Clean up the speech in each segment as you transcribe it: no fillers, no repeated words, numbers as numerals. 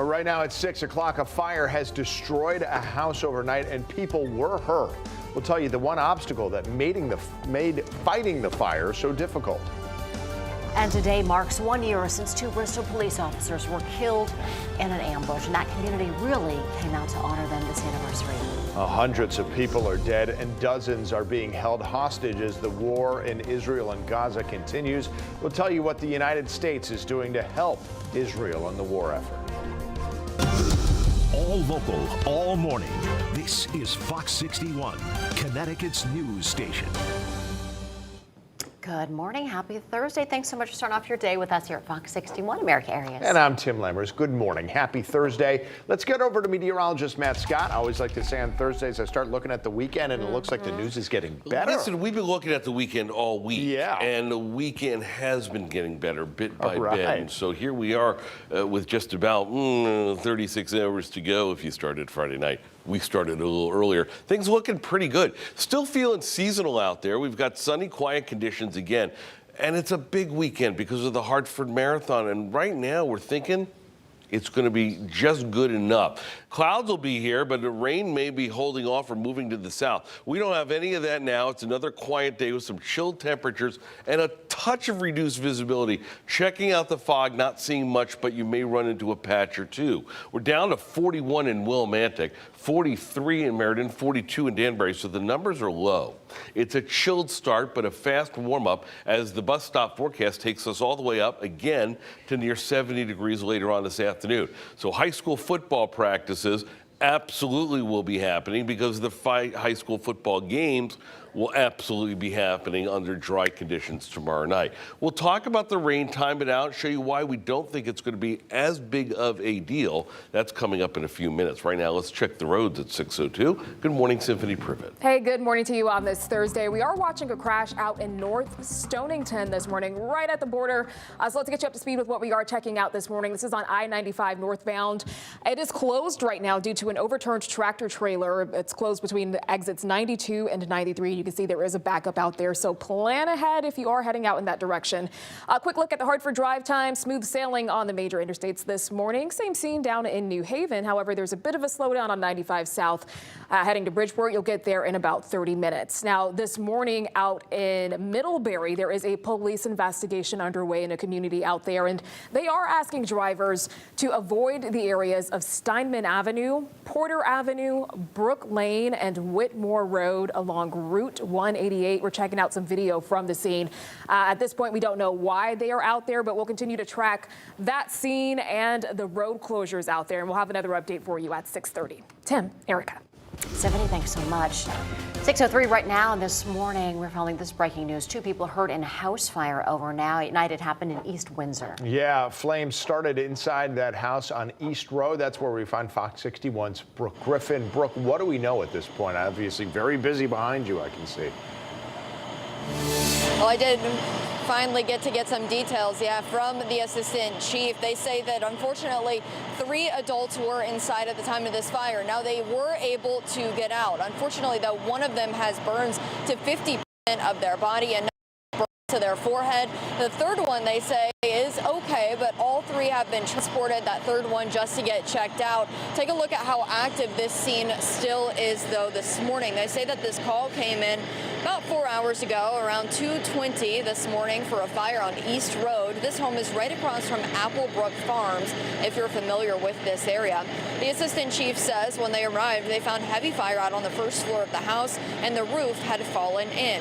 Right now at 6 o'clock, a fire has destroyed a house overnight and people were hurt. We'll tell you the one obstacle that made fighting the fire so difficult. And today marks 1 year since 2 Bristol police officers were killed in an ambush, and that community really came out to honor them this anniversary. Hundreds of people are dead and dozens are being held hostage as the war in Israel and Gaza continues. We'll tell you what the United States is doing to help Israel in the war effort. All local, all morning. This is Fox 61, Connecticut's news station. Good morning. Happy Thursday. Thanks so much for starting off your day with us here at Fox 61 America Areas. And I'm Tim Lammers. Good morning. Happy Thursday. Let's get over to meteorologist Matt Scott. I always like to say on Thursdays I start looking at the weekend and it looks like the news is getting better. Listen, we've been looking at the weekend all week. Yeah. And the weekend has been getting better bit by bit. And so here we are with just about 36 hours to go if you started Friday night. We started a little earlier. Things looking pretty good. Still feeling seasonal out there. We've got sunny, quiet conditions again. And it's a big weekend because of the Hartford Marathon. And right now we're thinking it's going to be just good enough. Clouds will be here, but the rain may be holding off or moving to the south. We don't have any of that now. It's another quiet day with some chilled temperatures and a touch of reduced visibility. Checking out the fog, not seeing much, but you may run into a patch or two. We're down to 41 in Willimantic, 43 in Meriden, 42 in Danbury, so the numbers are low. It's a chilled start, but a fast warm-up as the bus stop forecast takes us all the way up again to near 70 degrees later on this afternoon. So high school football practices absolutely will be happening because the high school football games will absolutely be happening under dry conditions tomorrow night. We'll talk about the rain, time it out, show you why we don't think it's going to be as big of a deal. That's coming up in a few minutes. Right now, let's check the roads at 6:02. Good morning, Symphony Privet. Hey, good morning to you on this Thursday. We are watching a crash out in North Stonington this morning, right at the border. So let's get you up to speed with what we are checking out this morning. This is on I-95 northbound. It is closed right now due to an overturned tractor trailer. It's closed between the exits 92 and 93. You can see there is a backup out there, so plan ahead if you are heading out in that direction. A quick look at the Hartford drive time. Smooth sailing on the major interstates this morning. Same scene down in New Haven. However, there's a bit of a slowdown on 95 South. Heading to Bridgeport, you'll get there in about 30 minutes. Now, this morning out in Middlebury, there is a police investigation underway in a community out there, and they are asking drivers to avoid the areas of Steinman Avenue, Porter Avenue, Brook Lane, and Whitmore Road along Route 188. We're checking out some video from the scene. At this point, we don't know why they are out there, but we'll continue to track that scene and the road closures out there, and we'll have another update for you at 6:30. Tim, Erica. 70, thanks so much. 6:03 right now. This morning, we're following this breaking news. 2 people hurt in a house fire overnight. It happened in East Windsor. Yeah, flames started inside that house on East Road. That's where we find Fox 61's Brooke Griffin. Brooke, what do we know at this point? Obviously very busy behind you, I can see. Well, I did finally get some details, from the assistant chief. They say that unfortunately 3 adults were inside at the time of this fire. Now, they were able to get out. Unfortunately, though, one of them has burns to 50% of their body and to their forehead. The third one, they say, is okay, but all 3 have been transported, that third one just to get checked out. Take a look at how active this scene still is, though, this morning. They say that this call came in about 4 hours ago, around 2:20 this morning, for a fire on East Road. This home is right across from Applebrook Farms, if you're familiar with this area. The assistant chief says when they arrived, they found heavy fire out on the first floor of the house, and the roof had fallen in.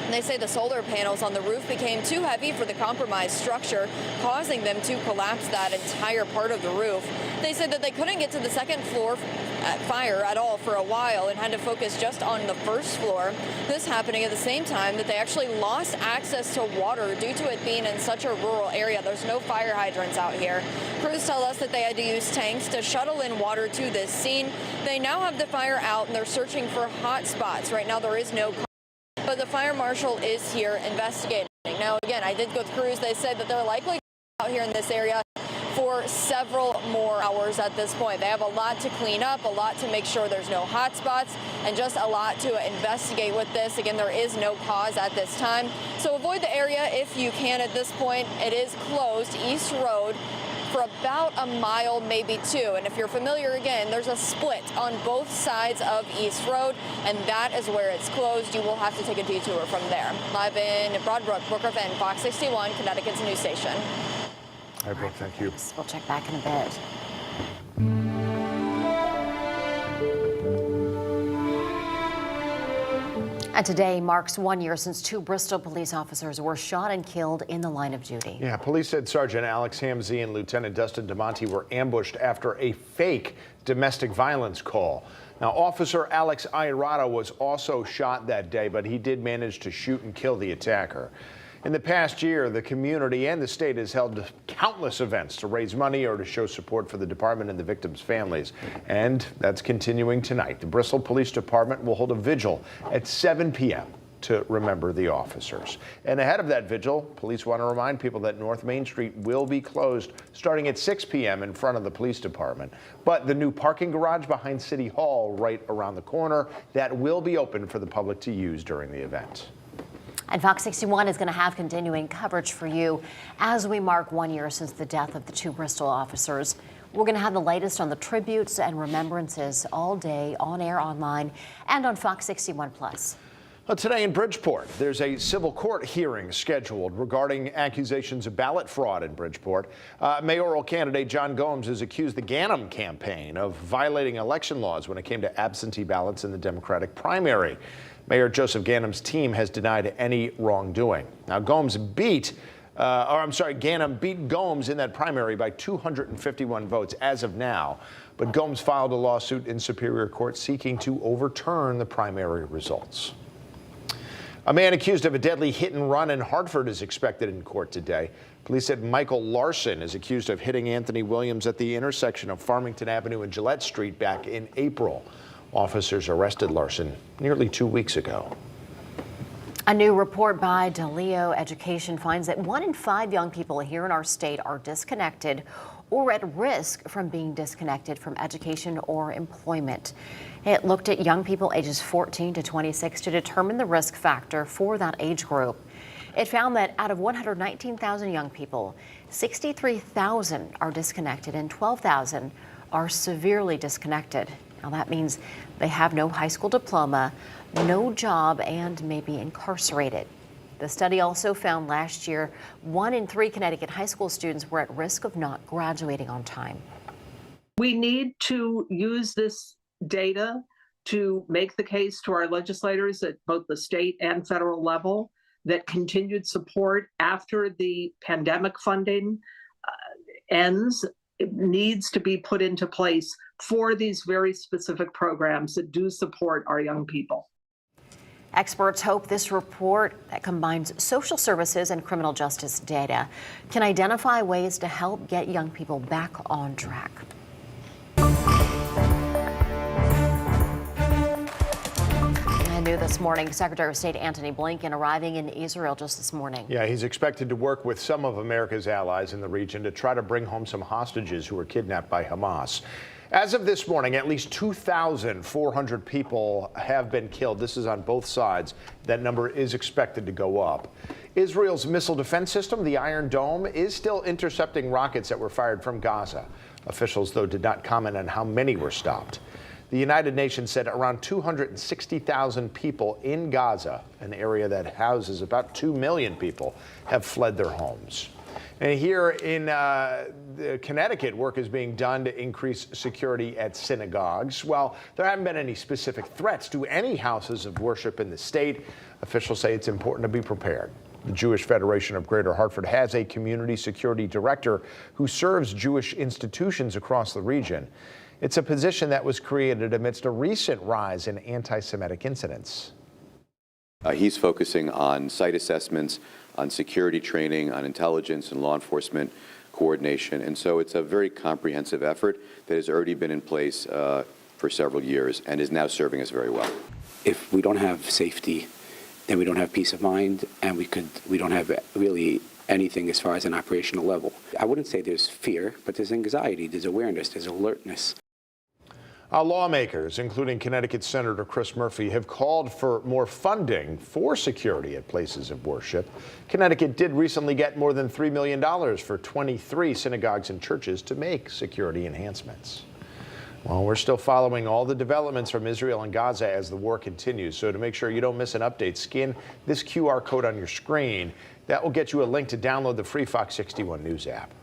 And they say the solar panels on the roof became too heavy for the compromised structure, causing them to collapse that entire part of the roof. They said that they couldn't get to the second floor fire at all for a while and had to focus just on the first floor. This happening at the same time that they actually lost access to water due to it being in such a rural area. There's no fire hydrants out here. Crews tell us that they had to use tanks to shuttle in water to this scene. They now have the fire out and they're searching for hot spots. Right now there is no, but the fire marshal is here investigating. Now, again, I did go with crews. They said that they're likely out here in this area for several more hours at this point. They have a lot to clean up, a lot to make sure there's no hot spots, and just a lot to investigate with this. Again, there is no cause at this time, so avoid the area if you can at this point. It is closed. East Road for about a mile, maybe two. And if you're familiar, again, there's a split on both sides of East Road, and that is where it's closed. You will have to take a detour from there. Live in Broadbrook, Booker Finn, Fox 61, Connecticut's news station. All right, Brooke, thank you. We'll check back in a bit. And today marks 1 year since 2 Bristol police officers were shot and killed in the line of duty. Yeah, police said Sergeant Alex Hamzy and Lieutenant Dustin DeMonte were ambushed after a fake domestic violence call. Now, Officer Alex Iarado was also shot that day, but he did manage to shoot and kill the attacker. In the past year, the community and the state has held countless events to raise money or to show support for the department and the victims' families. And that's continuing tonight. The Bristol Police Department will hold a vigil at 7 p.m. to remember the officers. And ahead of that vigil, police want to remind people that North Main Street will be closed starting at 6 p.m. in front of the police department. But the new parking garage behind City Hall right around the corner, that will be open for the public to use during the event. And Fox 61 is going to have continuing coverage for you as we mark 1 year since the death of the 2 Bristol officers. We're going to have the latest on the tributes and remembrances all day, on air, online, and on Fox 61 Plus. Well, today in Bridgeport, there's a civil court hearing scheduled regarding accusations of ballot fraud in Bridgeport. Mayoral candidate John Gomes has accused the Ganim campaign of violating election laws when it came to absentee ballots in the Democratic primary. Mayor Joseph Ganim's team has denied any wrongdoing. Now, Ganim beat Gomes in that primary by 251 votes as of now. But Gomes filed a lawsuit in Superior Court seeking to overturn the primary results. A man accused of a deadly hit and run in Hartford is expected in court today. Police said Michael Larson is accused of hitting Anthony Williams at the intersection of Farmington Avenue and Gillette Street back in April. Officers arrested Larson nearly 2 weeks ago. A new report by DeLeo Education finds that 1 in 5 young people here in our state are disconnected or at risk from being disconnected from education or employment. It looked at young people ages 14 to 26 to determine the risk factor for that age group. It found that out of 119,000 young people, 63,000 are disconnected and 12,000 are severely disconnected. Now that means they have no high school diploma, no job, and may be incarcerated. The study also found last year 1 in 3 Connecticut high school students were at risk of not graduating on time. We need to use this data to make the case to our legislators at both the state and federal level that continued support after the pandemic funding ends. It needs to be put into place for these very specific programs that do support our young people. Experts hope this report that combines social services and criminal justice data can identify ways to help get young people back on track. New this morning, Secretary of State Antony Blinken arriving in Israel just this morning. Yeah, he's expected to work with some of America's allies in the region to try to bring home some hostages who were kidnapped by Hamas. As of this morning, at least 2,400 people have been killed. This is on both sides. That number is expected to go up. Israel's missile defense system, the Iron Dome, is still intercepting rockets that were fired from Gaza. Officials, though, did not comment on how many were stopped. The United Nations said around 260,000 people in Gaza, an area that houses about 2 million people, have fled their homes. And here in Connecticut, work is being done to increase security at synagogues. While there haven't been any specific threats to any houses of worship in the state, officials say it's important to be prepared. The Jewish Federation of Greater Hartford has a community security director who serves Jewish institutions across the region. It's a position that was created amidst a recent rise in anti-Semitic incidents. He's focusing on site assessments, on security training, on intelligence and law enforcement coordination. And so it's a very comprehensive effort that has already been in place for several years and is now serving us very well. If we don't have safety, then we don't have peace of mind, and we don't have really anything as far as an operational level. I wouldn't say there's fear, but there's anxiety, there's awareness, there's alertness. Lawmakers, including Connecticut Senator Chris Murphy, have called for more funding for security at places of worship. Connecticut did recently get more than $3 million for 23 synagogues and churches to make security enhancements. Well, we're still following all the developments from Israel and Gaza as the war continues. So to make sure you don't miss an update, scan this QR code on your screen. That will get you a link to download the free Fox 61 News app.